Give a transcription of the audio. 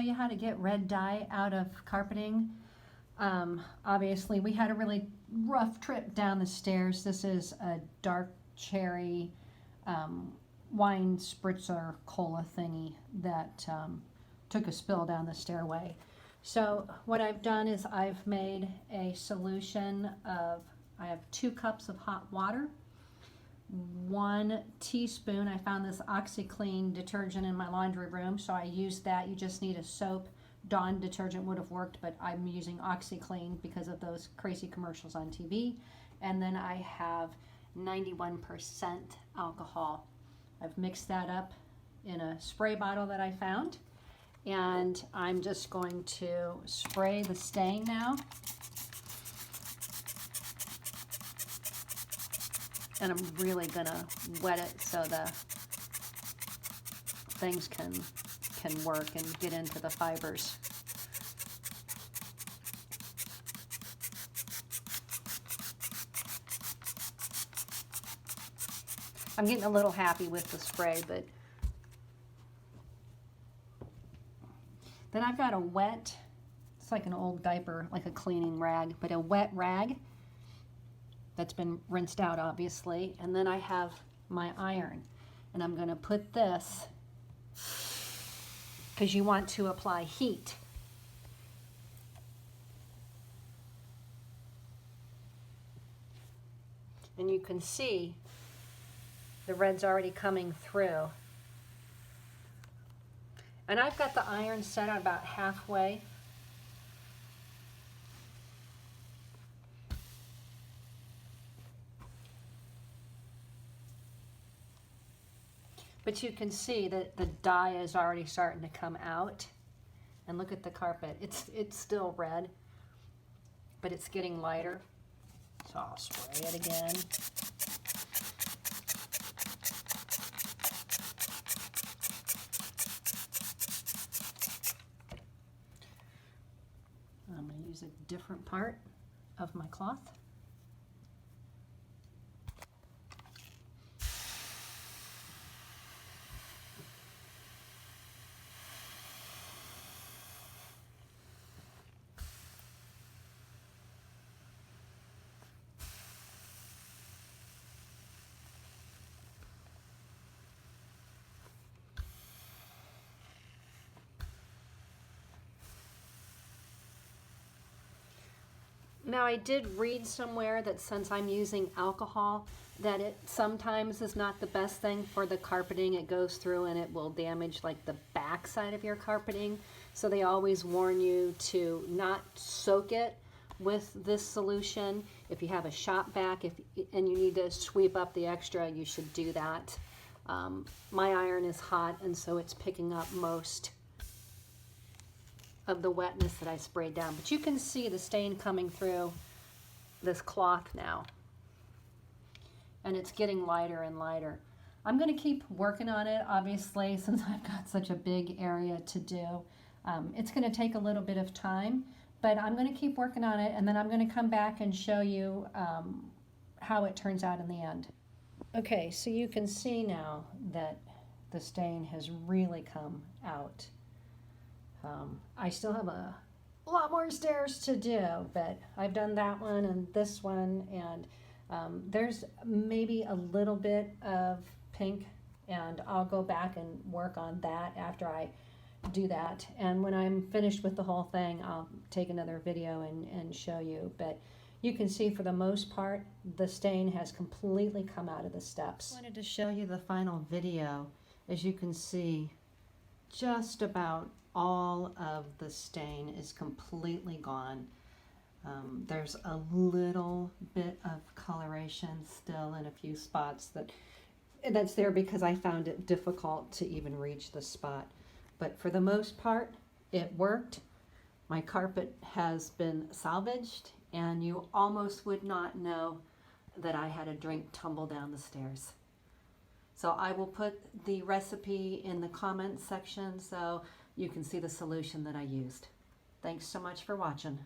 you how to get red dye out of carpeting. Obviously, we had a really rough trip down the stairs. This is a dark cherry wine spritzer cola thingy that took a spill down the stairway. So what I've done is I've made a solution of, I have 2 cups of hot water, 1 teaspoon, I found this Oxi Clean detergent in my laundry room, so I used that. You just need a soap. Dawn detergent would have worked, but I'm using Oxi Clean because of those crazy commercials on TV. And then I have 91% alcohol. I've mixed that up in a spray bottle that I found. And I'm just going to spray the stain now. And I'm really gonna wet it so the things can work and get into the fibers. I'm getting a little happy with the spray, but then I've got a wet, it's like an old diaper, like a cleaning rag, but a wet rag that's been rinsed out, obviously. And then I have my iron, and I'm gonna put this, because you want to apply heat. And you can see the red's already coming through. And I've got the iron set on about halfway. But you can see that the dye is already starting to come out. And look at the carpet. It's still red, but it's getting lighter. So I'll spray it again. I'm going to use a different part of my cloth. Now, I did read somewhere that since I'm using alcohol, that it sometimes is not the best thing for the carpeting. It goes through and it will damage like the back side of your carpeting. So they always warn you to not soak it with this solution. If you have a shop vac and you need to sweep up the extra, you should do that. My iron is hot, and so it's picking up most of the wetness that I sprayed down. But you can see the stain coming through this cloth now. And it's getting lighter and lighter. I'm going to keep working on it, obviously, since I've got such a big area to do. It's going to take a little bit of time, but I'm going to keep working on it, and then I'm going to come back and show you how it turns out in the end. Okay, so you can see now that the stain has really come out. I still have a lot more stairs to do, but I've done that one and this one, and there's maybe a little bit of pink, and I'll go back and work on that after I do that. And when I'm finished with the whole thing, I'll take another video and show you. But you can see for the most part, the stain has completely come out of the steps. I wanted to show you the final video. As you can see, just about all of the stain is completely gone. There's a little bit of coloration still in a few spots that's there because I found it difficult to even reach the spot. But for the most part, it worked. My carpet has been salvaged, and you almost would not know that I had a drink tumble down the stairs. So I will put the recipe in the comments section so you can see the solution that I used. Thanks so much for watching.